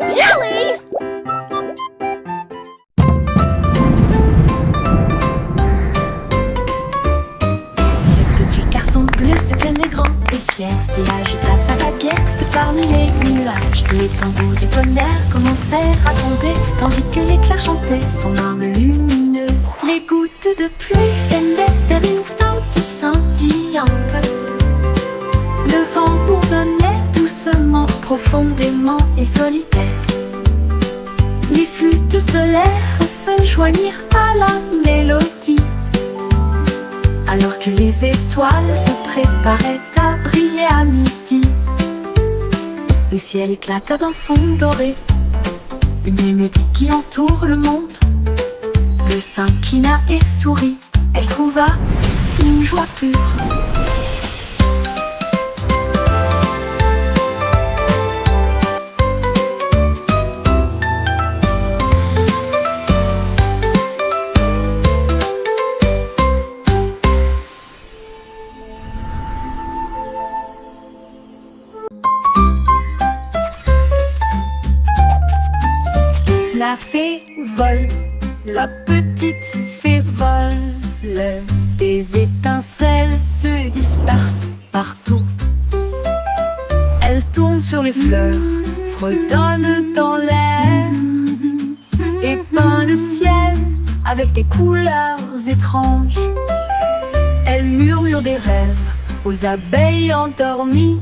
Jelly! Le petit garçon bleu se tenait grand et fier. Il agita sa baguette parmi les nuages. Les tambours du tonnerre commencèrent à tomber, tandis que l'éclat chantait son arme lumineuse. Les gouttes de pluie venaient vers une tente scintillante. Le vent bourdonnait doucement, profondément et solitaire. Les flûtes solaires se joignirent à la mélodie, alors que les étoiles se préparaient à briller à midi. Le ciel éclata d'un son doré, une mélodie qui entoure le monde. Le s'inclina et sourit, elle trouva une joie pure. La fée vole, la petite fée vole. Des étincelles se dispersent partout. Elle tourne sur les fleurs, fredonne dans l'air et peint le ciel avec des couleurs étranges. Elle murmure des rêves aux abeilles endormies,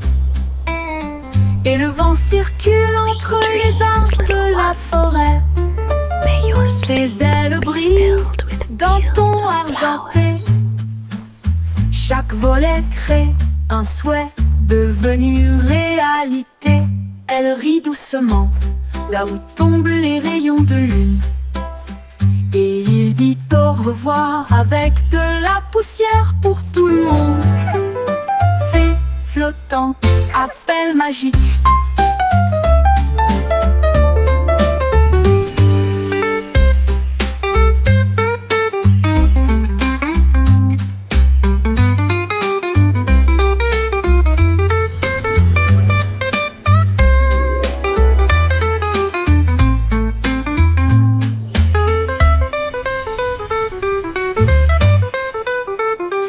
et le vent circule entre les arbres de la forêt. Ses ailes brillent d'un ton argenté. Chaque volet crée un souhait devenu réalité. Elle rit doucement là où tombent les rayons de lune, et il dit au revoir avec de la poussière pour tout le monde. Fée flottante, appel magique.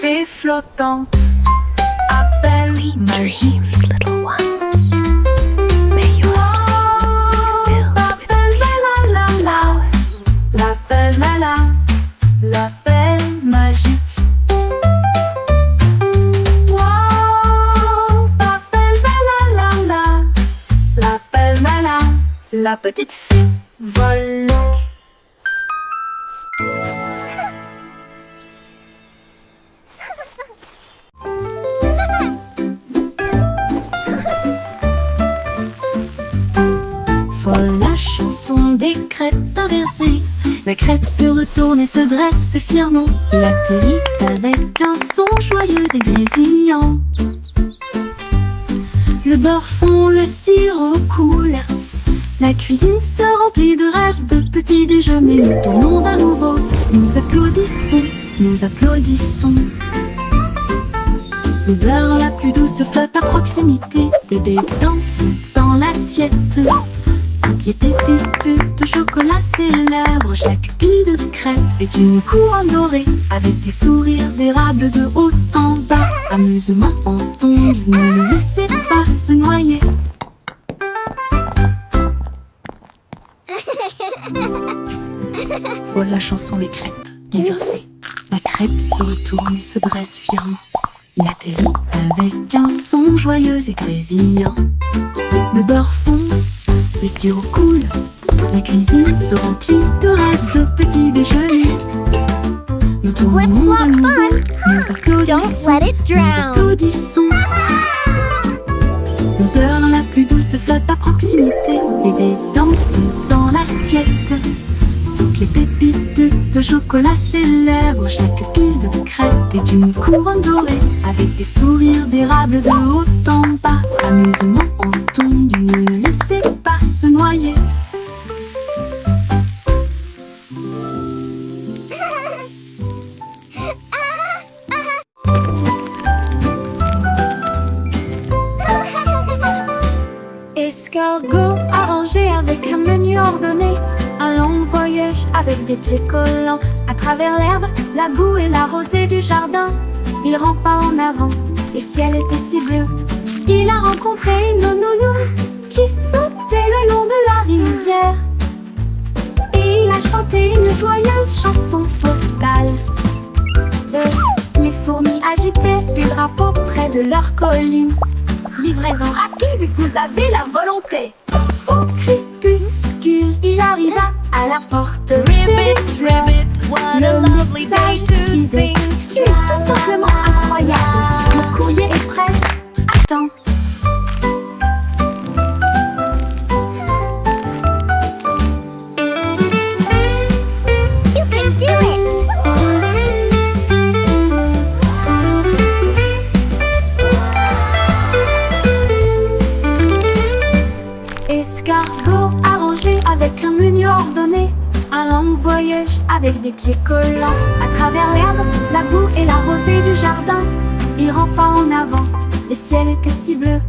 Fée flottante, appel magique. Little ones. May your sleep be filled with fields of flowers. L'appel malin, l'appel magique. Wow, l'appel malin, l'appel malin. La petite fée vole. Folle la chanson des crêpes inversées. La crêpe se retourne et se dresse fièrement. Il atterrit avec un son joyeux et grésillant. Le beurre fond, le sirop coule. La cuisine se remplit de rêves, de petits déjeuners. Nous tournons à nouveau, nous applaudissons, nous applaudissons. L'odeur la plus douce flotte à proximité. Bébé danse dans l'assiette. Toutes les pépites de chocolat célèbrent. Chaque pile de crêpes est une couronne dorée, avec des sourires d'érable de haut en bas. Amusement entendu, ne le laissez pas se noyer. Voilà la chanson des crêpes inversées. La crêpe se retourne et se dresse fièrement. Il atterrit avec un son joyeux et grésillant. Le beurre fond, le sirop coule. La cuisine se remplit de rêves, de petits déjeuners. Nous tournons à nouveau, nous applaudissons, nous applaudissons. L'odeur la plus douce flotte à proximité. Bébé danse dans l'assiette. Toutes les pépites de chocolat célèbrent. Chaque pile de crêpes est une couronne dorée, avec des sourires d'érable de haut en bas. Amusement entendu, ne le laissez pas se noyer. Est-ce Escargot arrangé avec un menu ordonné. Un long voyage avec des pieds collants. À travers l'herbe, la boue et la rosée du jardin. Il rampe pas en avant, le ciel était si bleu. Il a rencontré une nounou qui sautait le long de la rivière. Et il a chanté une joyeuse chanson postale. Les fourmis agitaient des drapeaux près de leur colline. Livraison rapide, vous avez la volonté. Au crépuscule, il arriva à la porte. Ribbit, ribbit, what a lovely day to sing. Tu es tout simplement incroyable. Le courrier est prêt. Attends. You can do it! Escargot arrangé avec un menu ordonné. Un long voyage avec des pieds collants. À travers l'herbe, la boue et la rosée du jardin. Il rampe pas en avant, le ciel était si bleu.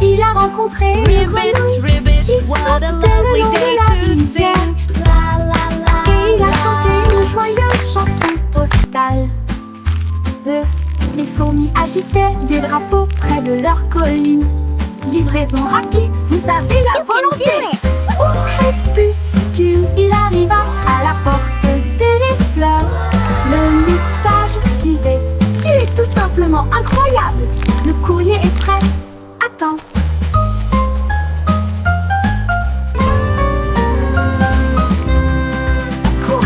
Il a rencontré une Ribbit, grenouille ribbit, qui what sautait a le lovely long de day la to rivière. sing. La la la. Et il a chanté une joyeuse chanson postale. Les fourmis agitaient des drapeaux près de leur colline. Livraison rapide, vous avez la volonté. Au crépuscule, il arriva à la porte des fleurs. Le message disait: tu es tout simplement incroyable. Le courrier est prêt. Attends. Cours.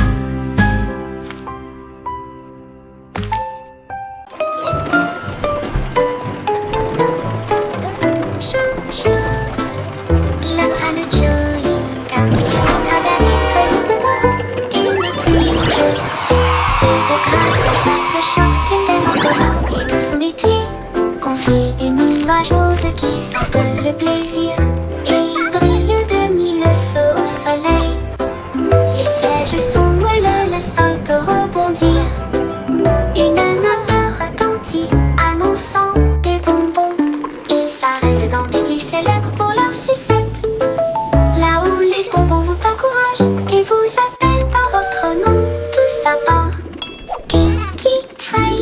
La traîne jolie, car tu as traversé et ne plus que c'est au grâce de chaque choc et et tous les pieds confiés des nuages roses qui sentent le plaisir et ils brillent de mille feux au soleil. Les sièges sont moelleux, le sol peut rebondir. Une odeur retentit annonçant des bonbons. Ils s'arrêtent dans des villes célèbres pour leur sucette. Là où les bonbons vous encouragent et vous appellent par votre nom, tous à part Kinky Train.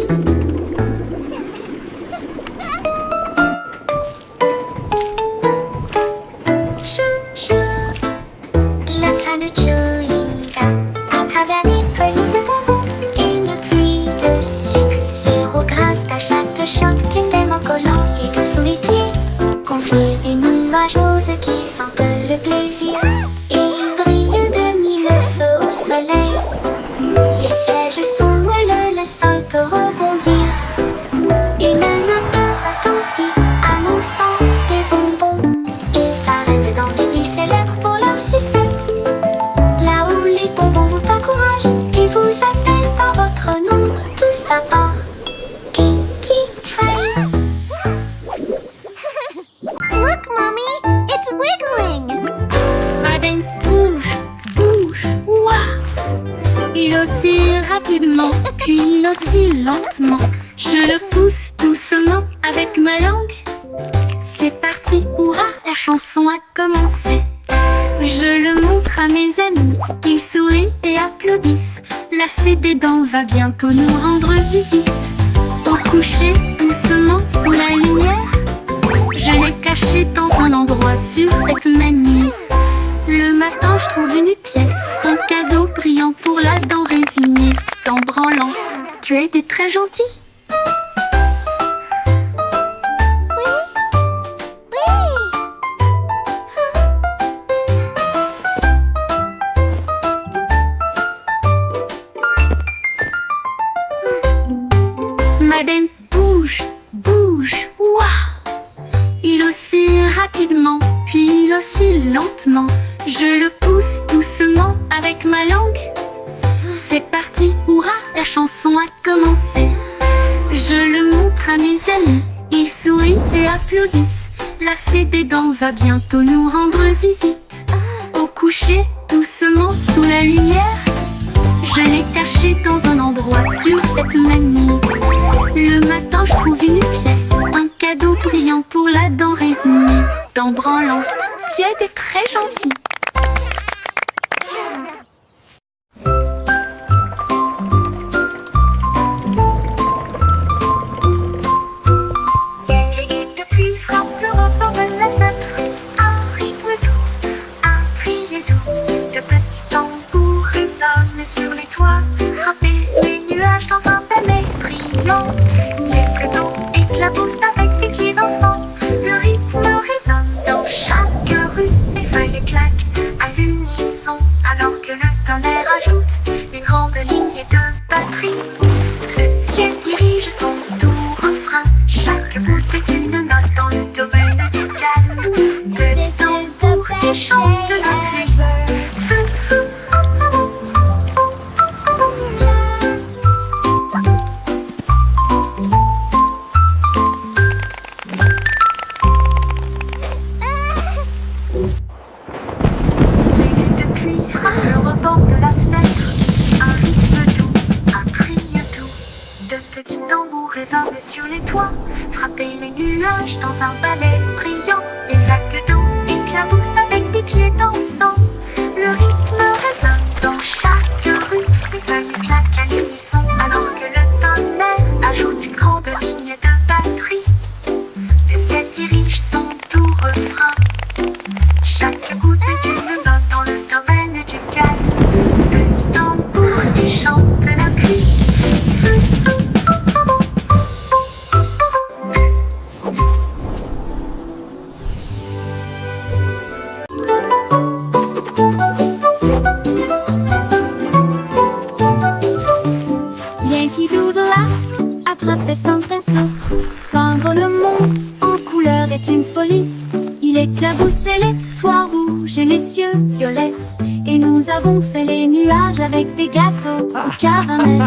Chou-chou, le train de chewing-gum à travers les feuilles de bonbons et une pluie de sucre. Zéro grâce à chaque choc qu'une en collant et tous sous les pieds confiés des nuages roses qui sentent le plaisir et ils brillent de mille feux au soleil. Les sièges sont moelleux, le sol peut rebondir. Une odeur retentit annonçant des bonbons. Ils s'arrêtent dans des villes célèbres pour leur sucette. Là où les bonbons vous encouragent et vous appellent par votre nom, tous à part Kinky Train. Look, Mommy, it's wiggling! Madeleine bouge, bouge, ouah. Il oscille rapidement, puis il oscille lentement. Je le pousse doucement avec ma langue. C'est parti, hurrah, la chanson a commencé. Je le montre à mes amis, ils sourient et applaudissent. La fée des dents va bientôt nous rendre visite. Au coucher, doucement, sous la lumière, je l'ai caché dans un endroit sur cette même nuit. Le matin, je trouve une pièce, un cadeau brillant pour la dent résignée. Dent branlante, tu as été très gentil. Madeleine bouge, bouge, ouah. Il oscille rapidement, puis il oscille lentement. Je le pousse doucement avec ma langue. C'est parti, hurrah, la chanson a commencé. Je le montre à mes amis, ils sourient et applaudissent. La fée des dents va bientôt nous rendre visite. Au coucher, doucement, sous la lumière, je l'ai caché dans un endroit sur cette même nuit. Le matin, je trouve une pièce, un cadeau brillant pour la dent résignée. Dent branlante, tiède et très gentil. Depuis frappe le rebord de la fenêtre, un rythme doux, un cri doux. De petits tambours résonnent sur les toits, frapper les nuages dans un ballet brillant. Les flûtes éclaboussent avec des pieds dansants. Le rythme résonne dans chaque rue. Les feuilles claquent à l'unisson, alors que le tonnerre ajoute une grande ligne de batterie. Le ciel dirige son doux refrain. Chaque bout est une note dans le domaine du calme. Petit tambour qui chante la pluie. Résonne sur les toits, frapper les nuages dans un ballet brillant. Les lacs d'eau éclaboussent avec des pieds dansants. Le rythme résonne dans chaque rue. Les feuilles claquent à l'unisson, alors que le tonnerre ajoute une grande ligne de batterie. Le ciel dirige son doux refrain. Chaque goutte est une note dans le domaine du calme. Petit tambour qui chante la pluie. Attraper son pinceau, peindre le monde en couleur est une folie. Il éclaboussait les toits rouges et les cieux violets. Et nous avons fait les nuages avec des gâteaux au caramel.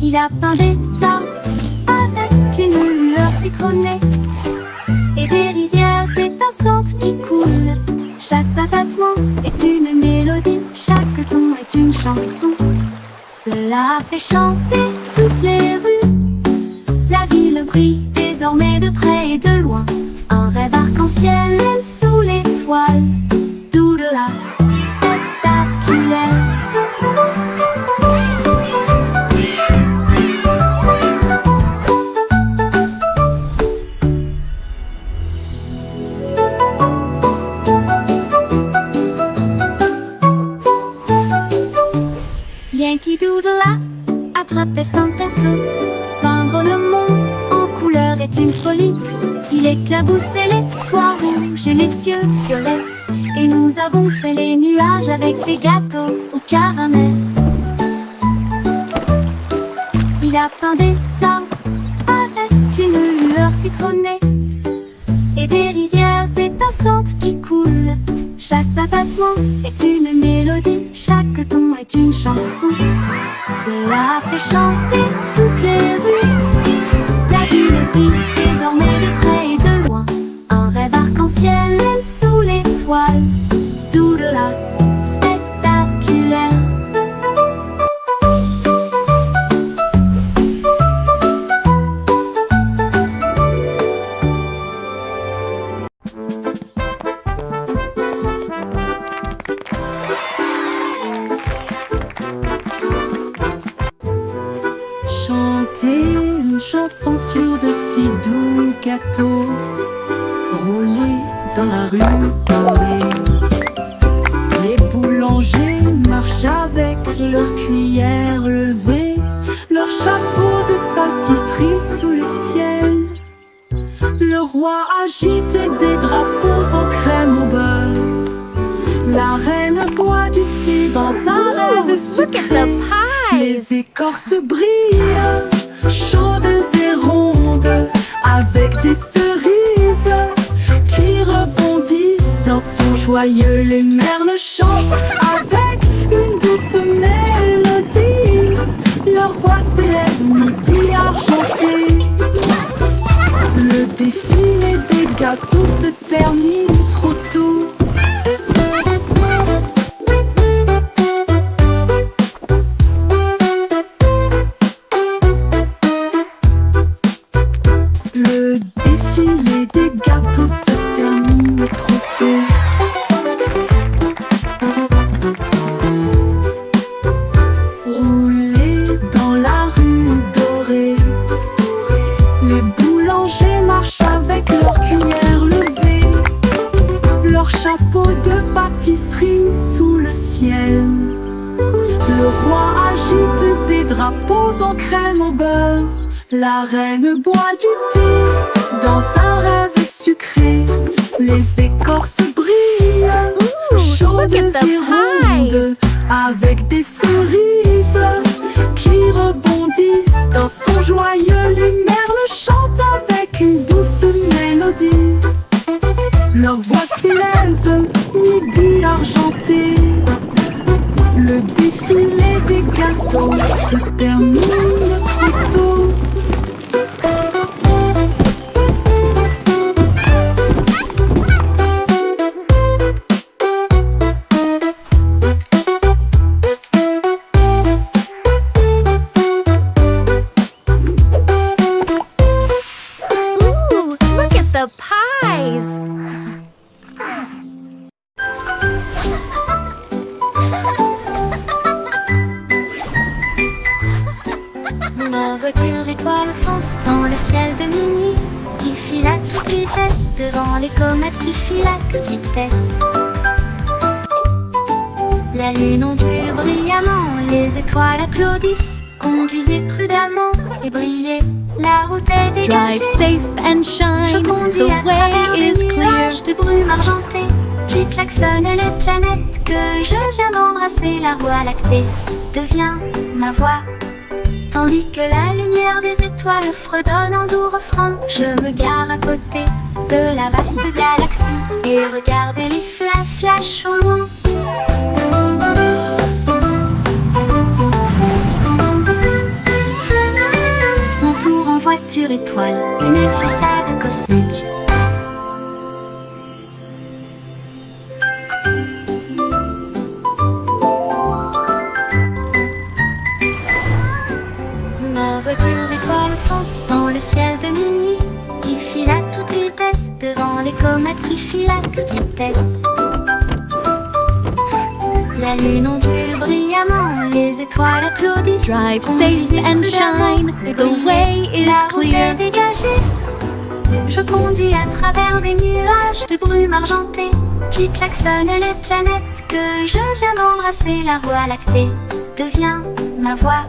Il a peint des arbres avec une lueur citronnée et des rivières étincelantes qui coulent. Chaque battement est une mélodie, chaque ton est une chanson. Cela fait chanter toutes les rues. La ville brille désormais de près et de loin. Un rêve arc-en-ciel sous l'étoile. Tout de là, spectaculaire. Yankee Doodle a attrapé son pinceau. Peindre le monde en couleur est une folie. Il éclaboussait les toits rouges et les cieux violets. Et nous avons fait les nuages avec des gâteaux au caramel. Il a peint des arbres avec une lueur citronnée et des rivières étincelantes qui coulent. Chaque battement est une mélodie, chaque ton est une chanson. Cela fait chanter toutes les rues. La ville brille désormais de près et de loin. Un rêve arc-en-ciel sous l'étoile. Doodle-là, spectaculaire. Chanter une chanson sur de si doux gâteaux, rouler dans la rue dorée. Les boulangers marchent avec leurs cuillères levées, leur chapeau de pâtisserie sous le ciel. Le roi agite des drapeaux en crème au beurre. La reine boit du thé dans un rêve sucré. Les écorces brillent, chaudes et rondes, avec des cerises qui rebondissent dans son joyeux. Les merles chantent avec une douce mélodie. Leur voix s'élève midi argenté. Le défilé des gâteaux se termine trop tôt. drapeaux en crème au beurre. La reine boit du thé dans un rêve sucré. Les écorces brillent, chaudes et rondes, avec des cerises qui rebondissent dans son joyeux lumerle chante avec une douce mélodie. Leur voix s'élève, midi argenté. Le défilé des gâteaux se termine trop tôt. The pies! Ma voiture étoile fonce dans le ciel de minuit, qui file à toute vitesse devant les comètes qui filent à toute vitesse. La lune ondule brillamment, les étoiles applaudissent. Conduisez prudemment et brillez, la route est dégagée. Drive safe and shine, the way is clear. De brume argentée, qui klaxonne les planètes que je viens d'embrasser. La voie lactée devient ma voix, tandis que la lumière des étoiles fredonne en doux refrain. Je me gare à côté de la vaste galaxie et regardez les flashs au loin. Voiture étoile, une glissade cosmique. Ma voiture étoile fonce dans le ciel de minuit, qui file à toute vitesse devant les comètes qui filent à toute vitesse. La lune ondule brillamment, les étoiles applaudissent. Drive safe and shine, the way is clear. Dégagée. Je conduis à travers des nuages de brume argentée, qui klaxonnent les planètes que je viens d'embrasser. La voie lactée devient ma voix,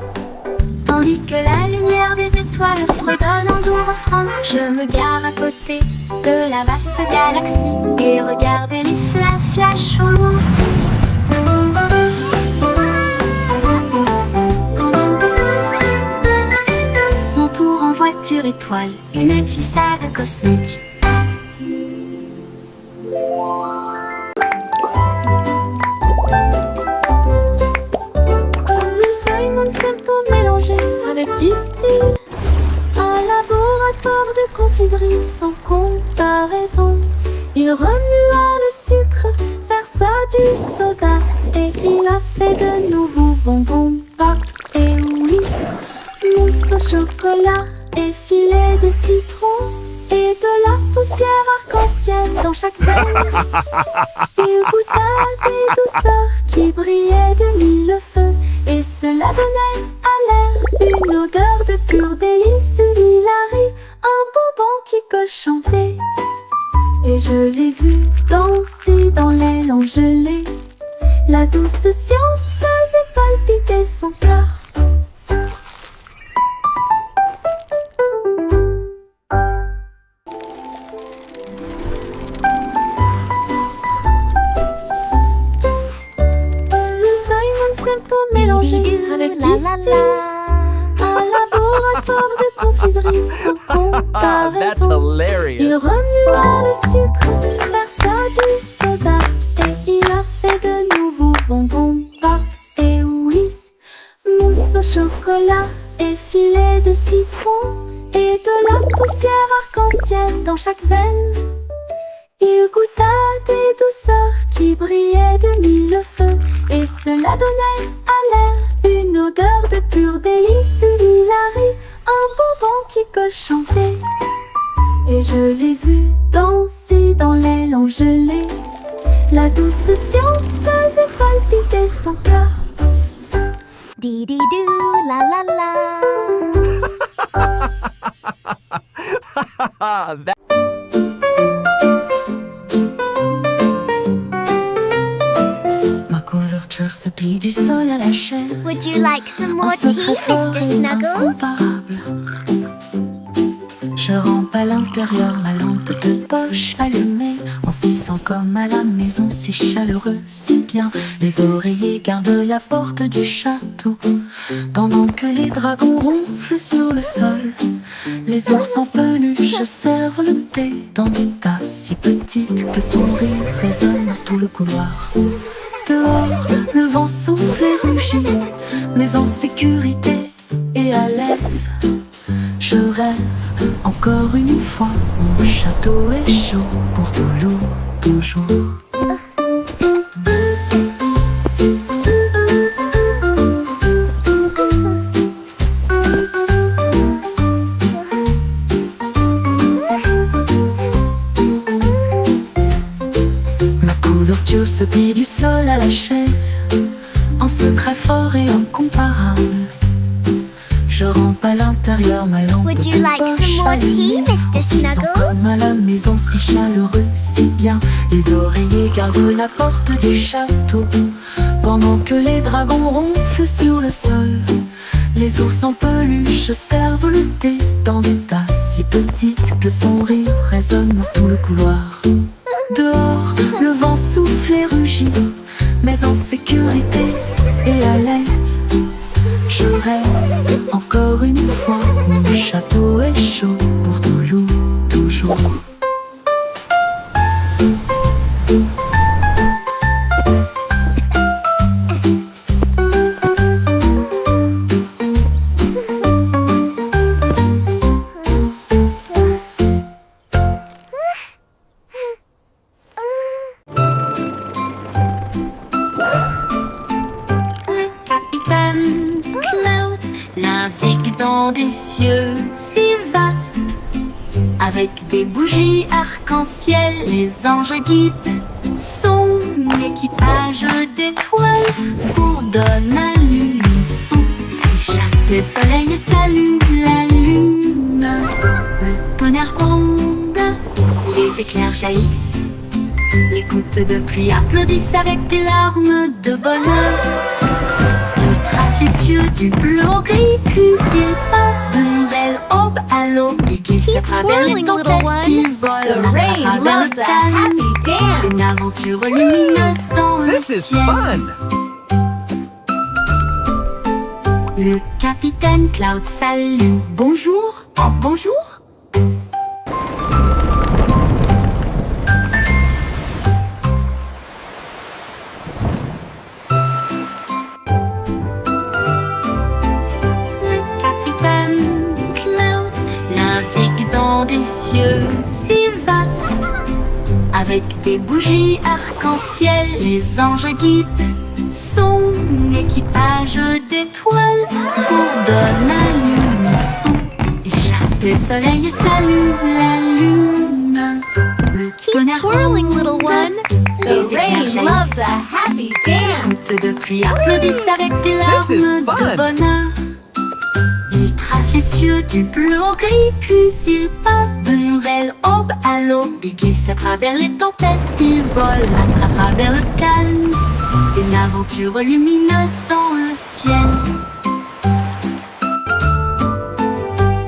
tandis que la lumière des étoiles fredonne en doux refrain. Je me gare à côté de la vaste galaxie et regardez les flashs au loin. Voiture étoile, une glissade cosmique. Le Simon Simple mélangé avec du style, un laboratoire de confiserie sans comparaison. Il remua le sucre, versa du soda et il a fait de nouveaux bonbons, pop et whiz, mousse au chocolat et filet de citron et de la poussière arc-en-ciel dans chaque veine. Il goûta des douceurs qui brillaient de mille feux et cela donnait à l'air une odeur de pur délice. Il arrive un bonbon qui peut chanter et je l'ai vu danser dans l'aile en gelée. La douce science faisait palpiter son cœur. Mélangé avec du style, un laboratoire de confiserie sans comparaison. Il remua le sucre, versa du soda et il a fait de nouveaux bonbons, pop et whiz, mousse au chocolat et filet de citron et de la poussière arc-en-ciel dans chaque veine. Il goûta des douceurs qui brillaient de mille feux et cela donnait à l'air une odeur de pur délice. Il arrive un bonbon qui peut chanter et je l'ai vu danser dans l'aile en gelée. La douce science faisait palpiter son cœur. Dee-dee-doo, la la la. Ma couverture se plie du sol à la chaise. Would you like some Un more tea, secret fort Mr. et Snuggles? incomparable. Je rampe à l'intérieur, ma lampe de poche allumée. On s'y sent comme à la maison, c'est chaleureux, si bien. Les oreillers gardent la porte du château, pendant que les dragons ronflent sur le sol. Les ours en peluche servent le thé dans des tasses si petites que son rire résonne dans tout le couloir. Dehors, le vent souffle et rugit, mais en sécurité et à l'aise. Je rêve encore une fois, mon château est chaud pour toujours. Ma couverture se plie du sol à la chaise, en secret fort et incomparable. Je rampe à l'intérieur, ma lampe Would you de like some poche more tea, allumée. Mr. On s'y sent Snuggles? comme à la maison, si chaleureux, si bien. Les oreillers gardent la porte du château, pendant que les dragons ronflent sur le sol. Les ours en peluche servent le thé dans des tasses si petites que son rire résonne dans tout le couloir. Dehors, le vent souffle et rugit, mais en sécurité et à l'aise. Je rêve encore une fois, mon château est chaud pour toujours. Capitaine Cloud navigue dans des cieux si vastes. Avec des bougies arc-en-ciel, les anges guident son équipage d'étoiles bourdonne à l'unisson. Il chasse le soleil et salue la lune. Le tonnerre gronde, les éclairs jaillissent. Les gouttes de pluie applaudissent avec des larmes de bonheur. Il trace les cieux du bleu au gris, puis il part de nouvelles aubes à l'aube. Il glisse à travers les twirling, little tempêtes, one. il vole The à rain travers loves le a ciel. happy dance. Une aventure lumineuse dans le This is ciel. fun! Le capitaine Cloud salue. Bonjour, oh, bonjour. Le capitaine Cloud navigue dans des cieux si vastes. Avec des bougies arc-en-ciel, les anges guident son équipage d'étoiles bourdonne à l'unisson. Il chasse le soleil et salue la lune. Le tonnerre Twirling, little one. The les éclairs rain jaillissent. loves a happy dance. Gouttes de pluie applaudissent avec des larmes This is de fun. bonheur. Il trace les cieux du bleu au gris, puis il part de nouvelles aubes à l'aube. Il glisse à travers les tempêtes, il vole à travers le calme. Une aventure lumineuse dans le ciel.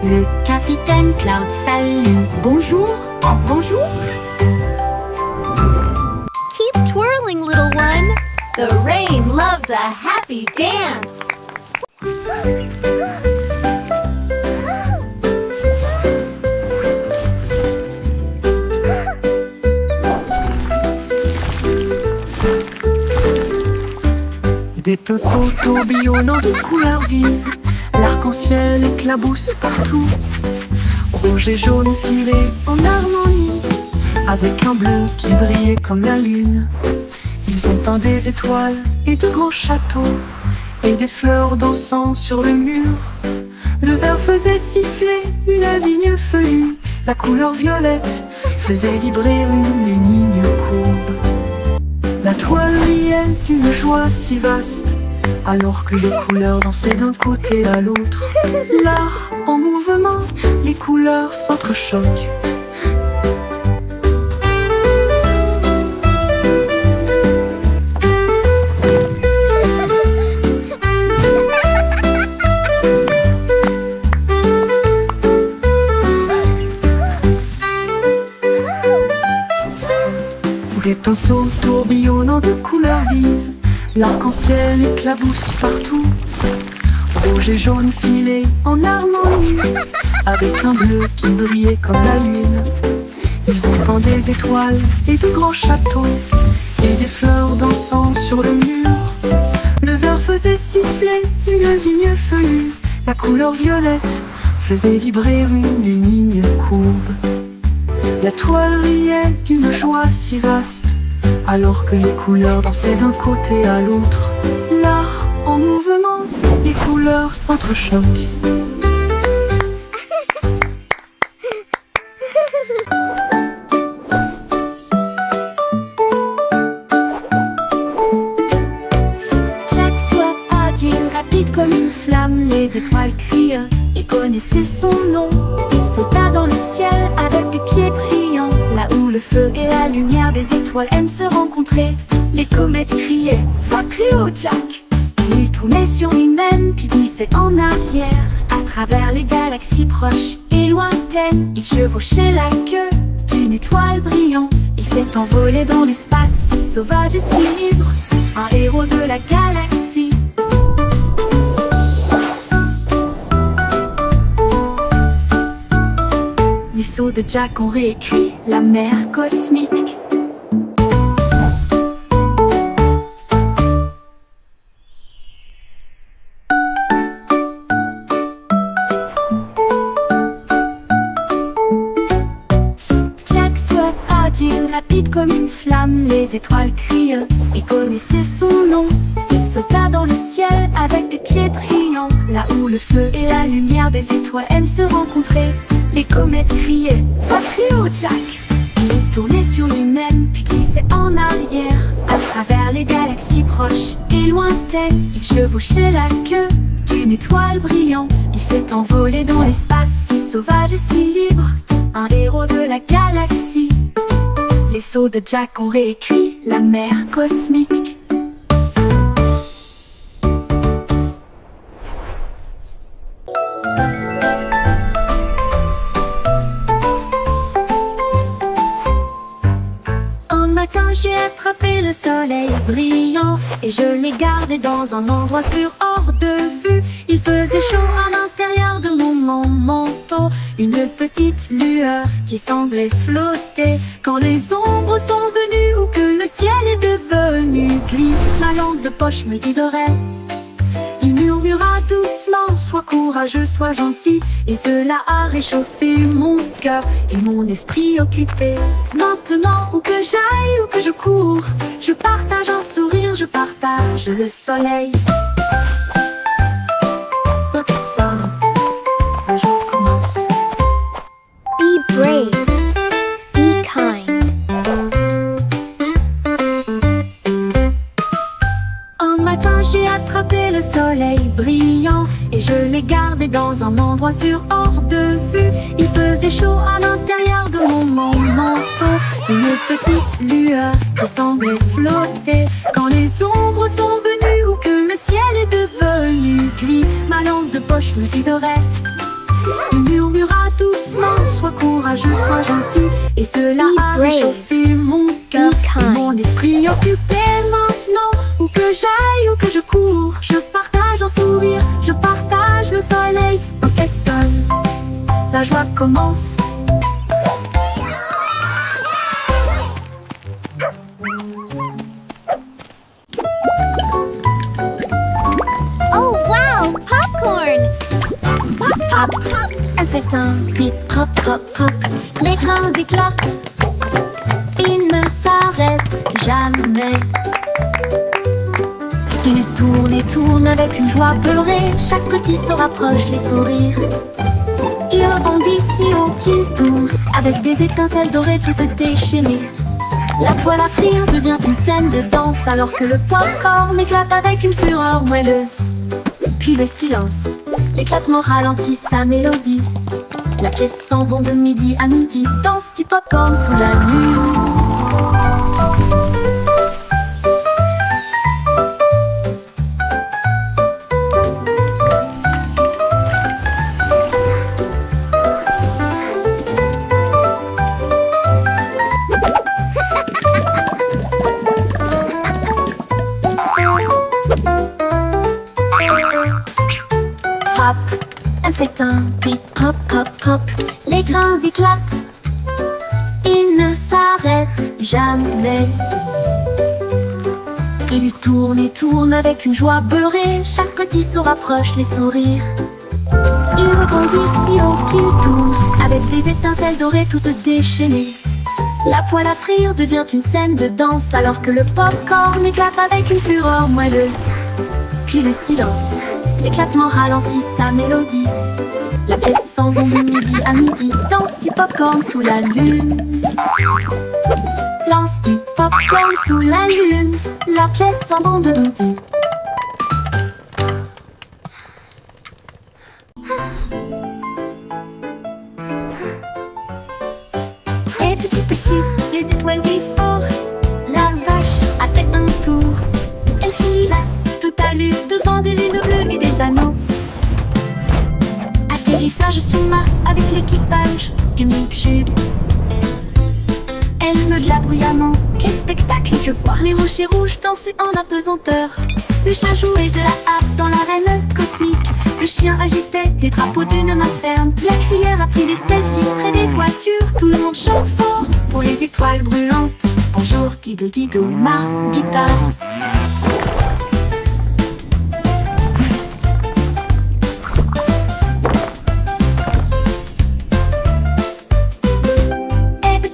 Le capitaine Cloud salue. Bonjour, oh, bonjour. Keep twirling, little one. The rain loves a happy dance. Des pinceaux tourbillonnant de couleurs vives, l'arc-en-ciel éclabousse partout. Rouge et jaune filés en harmonie, avec un bleu qui brillait comme la lune. Ils ont peint des étoiles et de grands châteaux, et des fleurs dansant sur le mur. Le vert faisait siffler une vigne feuillue, la couleur violette faisait vibrer une ligne courbe. La toile riait d'une joie si vaste, alors que les couleurs dansaient d'un côté à l'autre. L'art en mouvement, les couleurs s'entrechoquent. des pinceaux tourbillonnant de couleurs vives. L'arc-en-ciel éclabousse partout, rouge et jaune filés en harmonie, avec un bleu qui brillait comme la lune. Ils ont peint des étoiles et de grands châteaux, et des fleurs dansant sur le mur. Le vert faisait siffler une vigne feuillue, la couleur violette faisait vibrer une ligne courbe. La toile riait d'une joie si vaste, alors que les couleurs dansaient d'un côté à l'autre. L'art en mouvement, les couleurs s'entrechoquent. Jack soit agile, rapide comme une flamme, les étoiles crient, il connaissait son nom. Il sauta dans le ciel avec des pieds brillants, là où le feu et la lumière des étoiles aiment se rencontrer. Les comètes criaient, va plus haut Jack. Il tournait sur lui-même puis glissait en arrière, à travers les galaxies proches et lointaines. Il chevauchait la queue d'une étoile brillante. Il s'est envolé dans l'espace, si sauvage et si libre, un héros de la galaxie. Les sauts de Jack ont réécrit la mer cosmique. Jack soit agile, rapide comme une flamme, les étoiles crient, il connaissait son nom. Il sauta dans le ciel avec des pieds brillants, là où le feu et la lumière des étoiles aiment se rencontrer. Les comètes criaient, va plus haut Jack. Il tournait sur lui-même puis glissait en arrière, à travers les galaxies proches et lointaines. Il chevauchait la queue d'une étoile brillante. Il s'est envolé dans l'espace, si sauvage et si libre, un héros de la galaxie. Les sauts de Jack ont réécrit la mer cosmique. J'ai attrapé le soleil brillant et je l'ai gardé dans un endroit sûr hors de vue. Il faisait chaud à l'intérieur de mon manteau, une petite lueur qui semblait flotter. Quand les ombres sont venues ou que le ciel est devenu gris, ma lampe de poche me guiderait. Il murmura doucement, sois courageux, sois gentil. Et cela a réchauffé mon cœur et mon esprit occupé. Maintenant, où que j'aille, où que je cours, je partage un sourire, je partage le soleil. Personne, le jour commence. Be brave. Be kind. Un matin j'ai attrapé le soleil brillant et je l'ai gardé dans un endroit sûr hors de vue. Il faisait chaud à l'intérieur de mon manteau, une petite lueur qui semblait flotter. Quand les ombres sont venues ou que le ciel est devenu gris, ma lampe de poche me guiderait. Il murmura doucement, sois courageux, sois gentil. Et cela a réchauffé mon cœur et mon esprit occupé. Maintenant, où que j'aille, où que je cours, je partage un sourire, je partage le soleil. Pocket Sun, la joie commence. Oh wow, popcorn! Pop, pop, pop. Elle fait un bruit pop, pop, pop. Les grains éclatent, ils ne s'arrêtent jamais. Il tourne et tourne avec une joie beurrée. Chaque petit se rapproche, les sourires. Il rebondit si haut qu'il tourne, avec des étincelles dorées toutes déchaînées. La poêle à frire devient une scène de danse, alors que le popcorn éclate avec une fureur moelleuse. Puis le silence, l'éclatement ralentit sa mélodie. La pièce sent bon de midi à midi, danse du popcorn sous la lune. fait un beat pop pop pop. Les grains éclatent, ils ne s'arrêtent jamais. Il tourne et tourne avec une joie beurrée. Chaque petit se rapproche, les sourires. Il rebondit si haut qu'il tourne, avec des étincelles dorées toutes déchaînées. La poêle à frire devient une scène de danse, alors que le popcorn éclate avec une fureur moelleuse. Puis le silence, l'éclatement ralentit sa mélodie. La pièce s'embonde de midi à midi, danse du popcorn sous la lune. Lance du popcorn sous la lune, la pièce s'embonde de midi. Et petit, les étoiles brillent fort. La vache a fait un tour. Elle fila tout à l'heure devant des lunes bleues et des anneaux. Atterrissage sur Mars avec l'équipage du Mip-Jub. Elle meugla bruyamment. Quel spectacle je vois! Les rochers rouges dansaient en apesanteur. Le chat jouait de la harpe dans l'arène cosmique. Le chien agitait des drapeaux d'une main ferme. La cuillère a pris des selfies près des voitures. Tout le monde chante fort pour les étoiles brûlantes. Bonjour Guido Guido, Mars Guitars.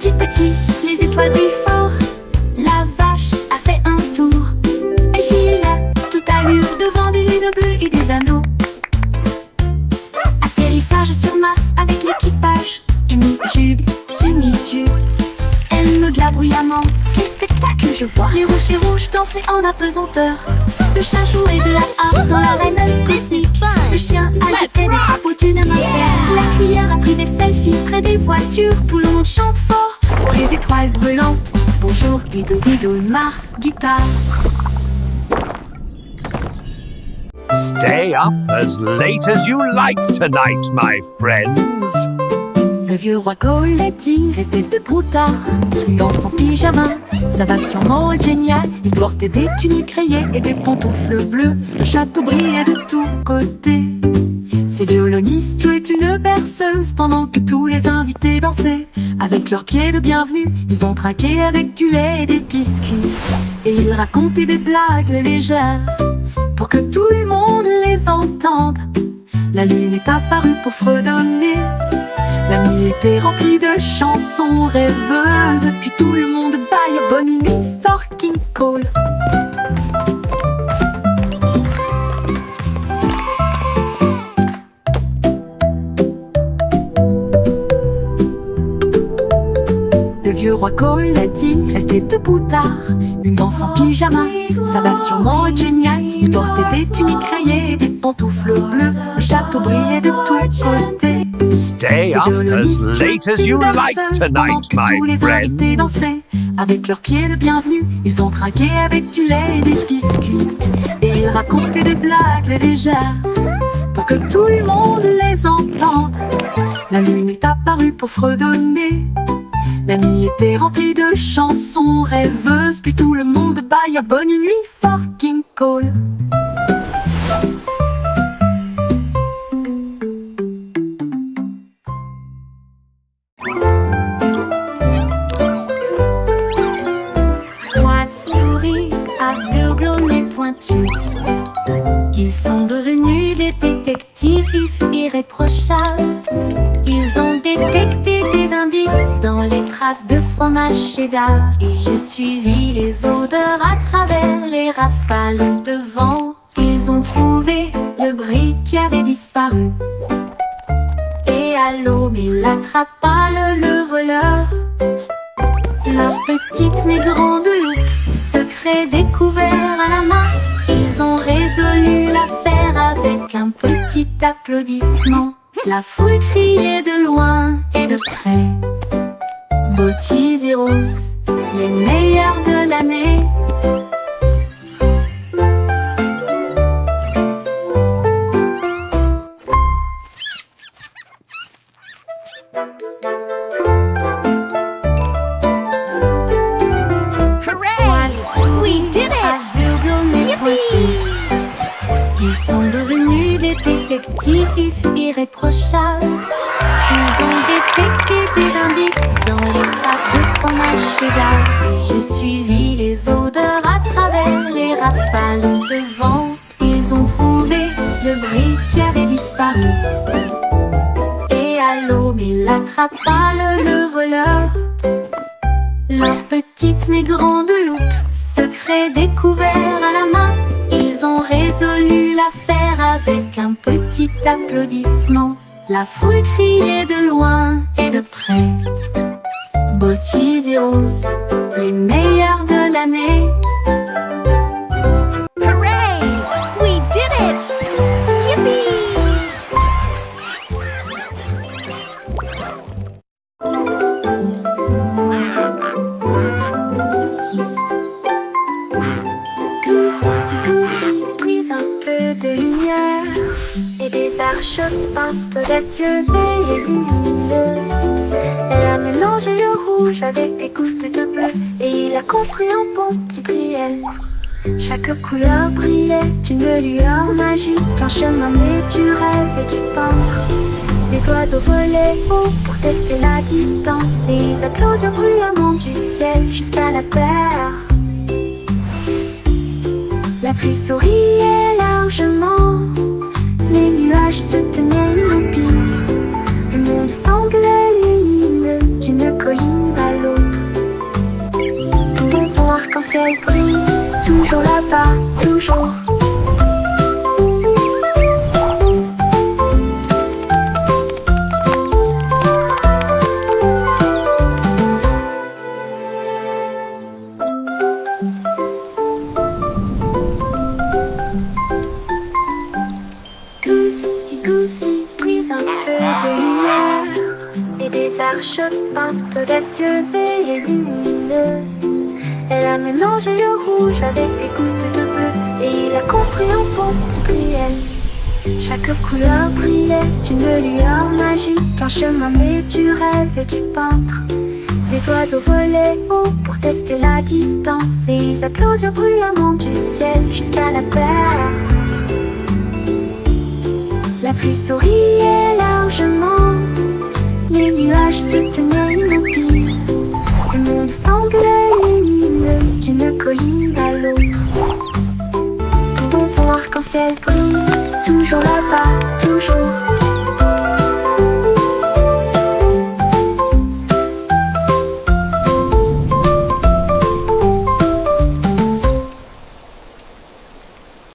Et petit, les étoiles brillent fort. La vache a fait un tour. Elle fila tout à l'heure devant des lunes bleues et des anneaux. Atterrissage sur Mars avec l'équipage du Mip-Jub, du Mip-Jub. Elle meugla bruyamment. Quel spectacle je vois! Les rochers rouges dansaient en apesanteur. Le chat jouait de la harpe dans l'arène cosmique. Le chien agitait des drapeaux d'une main ferme. La cuillère a pris des selfies près des voitures. Tout le monde chante fort pour les étoiles brûlantes. Bonjour Guido Guido, Mars Guitars. Stay up as late as you like tonight, my friends. Le vieux roi Coletti restait debout tard, dans son pyjama. Ça va sûrement être génial. Il portait des tuniques rayées et des pantoufles bleues. Le château brillait de tous côtés. Ses violonistes jouaient une berceuse pendant que tous les invités dansaient. Avec leurs pieds de bienvenue, ils ont trinqué avec du lait et des biscuits. Et ils racontaient des blagues légères pour que tout le monde les entende. La lune est apparue pour fredonner. La nuit était remplie de chansons rêveuses. Puis tout le monde baille bonne nuit, fucking call. Le vieux roi Coletti restait debout tard, une danse en pyjama. Ça va sûrement être génial. Il portait des tuniques rayées et des pantoufles bleues. Le château brillait de tous côtés. Stay up as late as you like tonight, my friends. Dansaient avec leurs pieds de bienvenue. Ils ont trinqué avec du lait et des biscuits. Et ils racontaient des blagues légères pour que tout le monde les entende. La lune est apparue pour fredonner. La nuit était remplie de chansons rêveuses. Puis tout le monde baille bonne nuit, fucking call. Trois souris aveugles au nez pointu. Ils sont devenus des détectives vifs irréprochables. Ils ont détecté des indices dans les traces de fromage cheddar. Et j'ai suivi les odeurs à travers les rafales de vent. Ils ont trouvé le brick qui avait disparu. Et à l'aube, il attrapa le voleur. Leur petite mais grande loupe, secret découvert à la main. Ils ont résolu l'affaire avec un petit applaudissement. La foule criait de loin et de près. Beau cheese et rose, les meilleurs de l'année. petits vifs irréprochables. Ils ont détecté des indices dans les traces de fromage cheddar. J'ai suivi les odeurs à travers les rafales de vent. Ils ont trouvé le bris qui avait disparu. Et à l'aube, il attrapa le voleur. Leur petite mais grande loupe, secret découvert à la main. Ils ont résolu l'affaire avec un petit applaudissement. La foule criait de loin et de près. Bocchies et roses, les meilleurs de l'année. Hooray! We did it! Yippee! Puis un peu de lumière et des arches peintes audacieuses et lumineuses. Elle a mélangé le rouge avec des gouttes de bleu et il a construit un pont qui brillait. Chaque couleur brillait d'une lueur magique, un chemin né du rêve et du peintre. Les oiseaux volaient haut pour tester la distance et ils applaudirent bruyamment du ciel jusqu'à la terre. La pluie souriait largement, les nuages se tenaient immobiles. Le monde semblait lumineux d'une colline à l'autre. Ton fond arc-en-ciel brille, toujours là-bas, toujours. Peintes audacieuses et lumineuses. Elle a mélangé le rouge avec des gouttes de bleu et il a construit un pont qui brillait. Chaque couleur brillait d'une lueur magique, un chemin né du rêve et du peintre. Les oiseaux volaient haut pour tester la distance et ils applaudirent bruyamment du ciel jusqu'à la terre. La pluie souriait largement, les nuages se tenaient